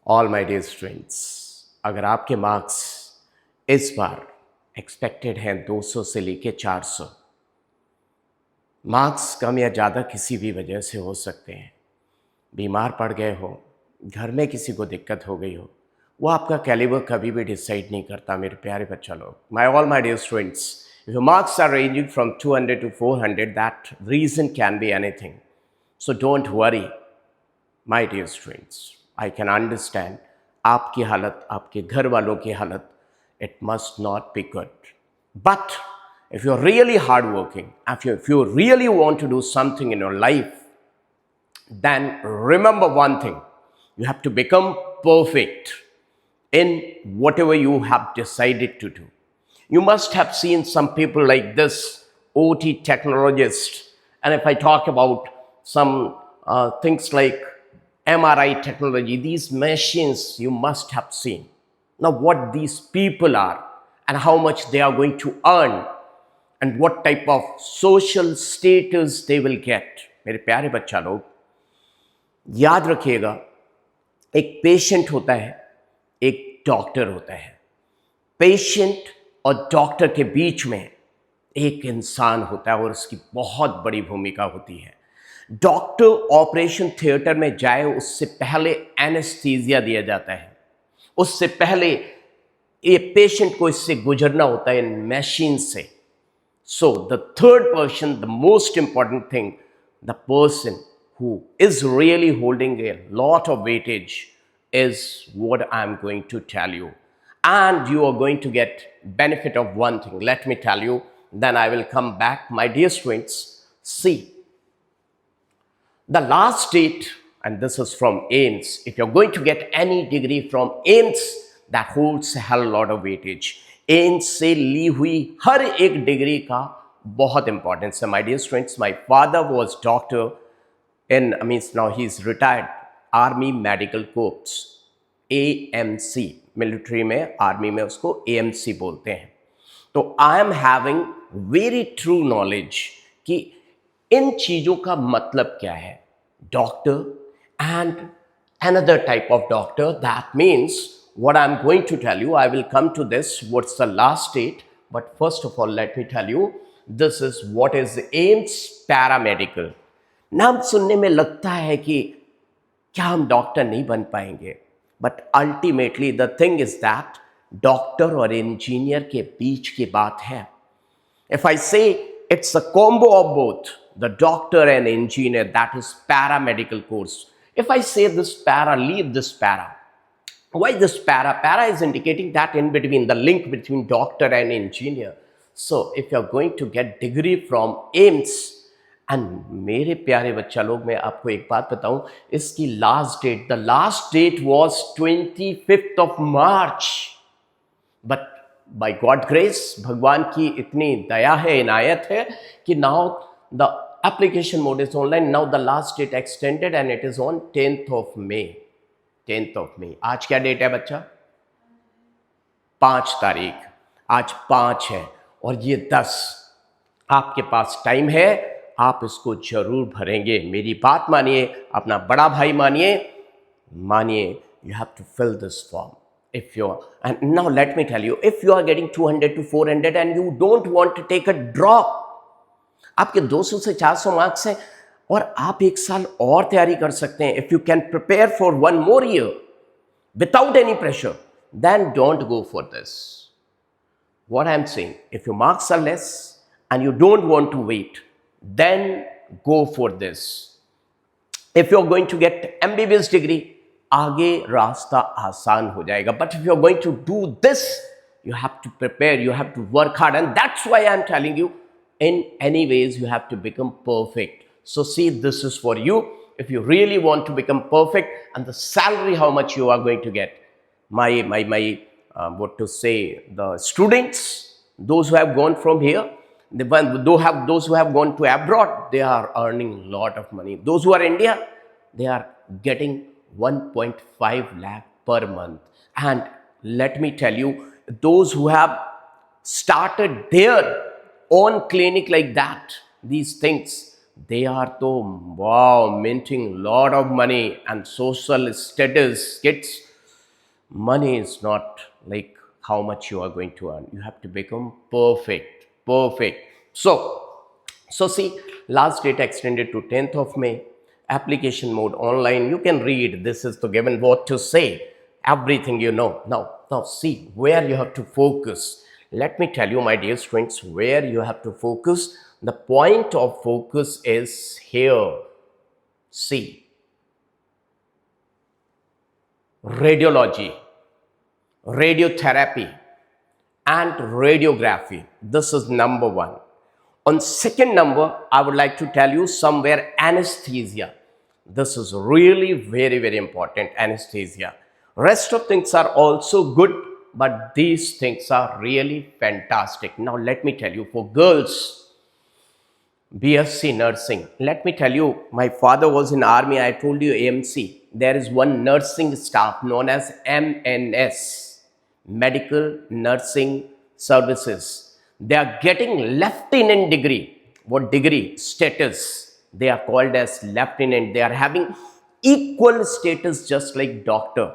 All my dear students, अगर आपके marks इस बार एक्सपेक्टेड हैं 200 से लेके 400, मार्क्स कम या ज़्यादा किसी भी वजह से हो सकते हैं। बीमार पड़ गए हो, घर में किसी को दिक्कत हो गई हो, वो आपका कैलिबर कभी भी डिसाइड नहीं करता मेरे प्यारे बच्चा लोग। All my dear students, if your marks are ranging from 200 to 400, that reason can be anything, so don't worry my dear students. I can understand आपकी हालत, आपके घर वालों की हालत, it must not be good, but if you're really hardworking, if you really want to do something in your life, then remember one thing: you have to become perfect in whatever you have decided to do. You must have seen some people like this OT technologist, and if I talk about some things like MRI technology, these machines you must have seen. Now, what these people are and how much they are going to earn and what type of social status they will get. मेरे प्यारे बच्चा लोग, याद रखिएगा, एक patient होता है, एक डॉक्टर होता है। पेशेंट और डॉक्टर के बीच में एक इंसान होता है और उसकी बहुत बड़ी भूमिका होती है। डॉक्टर ऑपरेशन थिएटर में जाए उससे पहले एनेस्थीसिया दिया जाता है, उससे पहले ये पेशेंट को इससे गुजरना होता है मशीन से। So the third person, the most important thing, the person who is really holding a lot of weightage is what I'm going to tell you. And you are going to get benefit of one thing. Let me tell you, then I will come back. My dear students, see, the last date, and this is from AIMS, if you're going to get any degree from AIMS, that holds a hell lot of weightage. AIIMS से ली हुई हर एक degree का बहुत importance है। My dear students, my father was doctor in means now he is retired army medical corps, AMC, military में army में उसको AMC बोलते हैं। तो I am having very true knowledge कि इन चीज़ों का मतलब क्या है। Doctor and another type of doctor, that means what I'm going to tell you, I will come to this, what's the last date, but first of all let me tell you, this is what is AIMS paramedical. नाम सुनने में लगता है कि क्या हम doctor नहीं बन पाएंगे, but ultimately the thing is that doctor और इंजीनियर के बीच की बात है। If I say it's a combo of both, the doctor and engineer, that is paramedical course. If I say this para, leave this para. Why this para? Para is indicating that in between, the link between doctor and engineer. So if you're going to get degree from AIMS, and मेरे प्यारे बच्चा लोग, मैं आपको एक बात बताऊं, इसकी last date, the last date was 25th of March. But by God grace, भगवान की इतनी दया है, इनायत है कि now the application mode is online. Now the last date extended and it is on 10th of May। 10th of May। आज क्या डेट है बच्चा? 5 तारीख। आज 5 है और ये 10। आपके पास टाइम है, आप इसको जरूर भरेंगे। मेरी बात मानिए, अपना बड़ा भाई मानिए, you have to fill this form. If you're, and now let me tell you, if you are getting 200 to 400 and you don't want to take a drop, आपके 200 से 400 मार्क्स हैं और आप एक साल और तैयारी कर सकते हैं। If you can prepare for one more year without any pressure, then don't go for this. What I'm saying, if your marks are less and you don't want to wait, then go for this. If you're going to get MBBS degree, आगे रास्ता आसान हो जाएगा। But if you're going to do this, you have to prepare, you have to work hard, and that's why I'm telling you, in any ways you have to become perfect. So see, this is for you. If you really want to become perfect, and the salary, how much you are going to get. What to say, the students, those who have gone from here, those who have gone to abroad, they are earning a lot of money. Those who are India, they are getting 1.5 lakh per month. And let me tell you, those who have started their own clinic like that, these things, they are so, wow, minting a lot of money and social status, kids money is not like how much you are going to earn. You have to become perfect. So see, last date extended to 10th of May. Application mode online. You can read. This is the given what to say. Everything you know. Now see where you have to focus. Let me tell you, my dear students, where you have to focus. The point of focus is here. See, radiology, radiotherapy, and radiography. This is number one. On second number, I would like to tell you somewhere anesthesia. This is really very important, anesthesia. Rest of things are also good, but these things are really fantastic. Now let me tell you, for girls, BSc nursing. Let me tell you, my father was in army. I told you AMC. There is one nursing staff known as MNS, Medical Nursing Services. They are getting lieutenant degree. What degree? Status. They are called as lieutenant. They are having equal status just like doctor.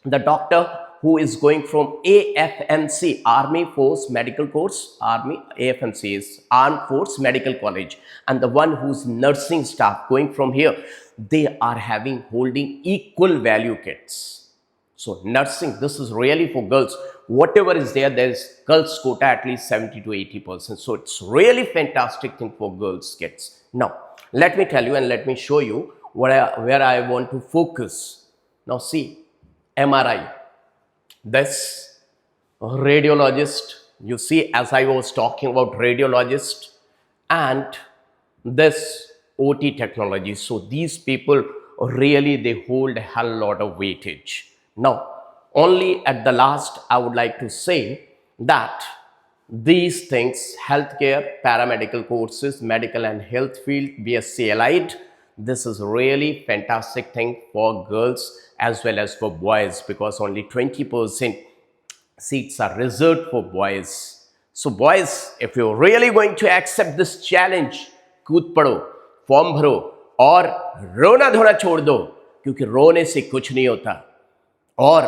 The doctor who is going from AFMC, Army Force Medical Course, AFMC is Armed Force Medical College, and the one who's nursing staff going from here, they are holding equal value kits. So nursing, this is really for girls. Whatever is there is girls quota at least 70 to 80%. So it's really fantastic thing for girls kids. Now, let me tell you and let me show you where I want to focus. Now see, MRI. This radiologist, you see, as I was talking about radiologist, and this OT technology. So these people really, they hold a hell lot of weightage. Now, only at the last, I would like to say that these things, healthcare, paramedical courses, medical and health field, BSc Allied, this is really fantastic thing for girls as well as for boys, because only 20% seats are reserved for boys. So boys, if you're really going to accept this challenge, कूद पड़ो, form भरो और रोना धोना छोड़ दो, क्योंकि रोने से कुछ नहीं होता और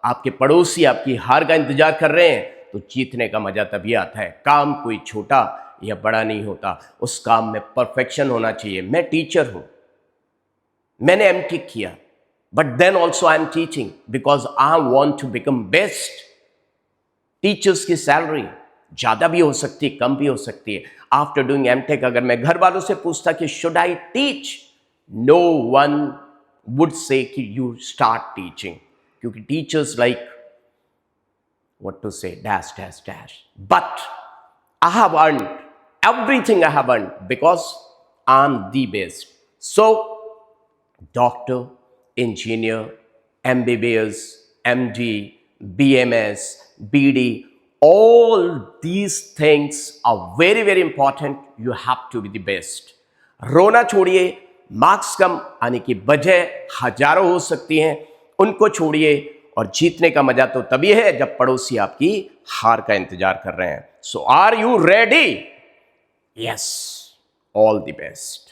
आपके पड़ोसी आपकी हार का इंतजार कर रहे हैं, तो जीतने का मजा तभी आता है. काम कोई छोटा या बड़ा नहीं होता, उस काम में परफेक्शन होना चाहिए. मैं टीचर हूं, मैंने एमटेक किया, but then also I am teaching because I want to become best. Teachers की सैलरी ज़्यादा भी हो सकती है, कम भी हो सकती है. आफ्टर डूइंग एमटेक अगर मैं घर वालों से पूछता कि should I teach, no one would say कि यू स्टार्ट टीचिंग, क्योंकि teachers like what to say, dash. But I have earned everything I have earned because I'm the best. So, doctor, engineer, MBBS, MD, BMS, BD, all these things are very important. You have to be the best. रोना छोड़िए, marks कम आने की वजह हजारों हो सकती हैं, उनको छोड़िए और जीतने का मजा तो तभी है जब पड़ोसी आपकी हार का इंतजार कर रहे हैं. So are you ready? Yes, all the best.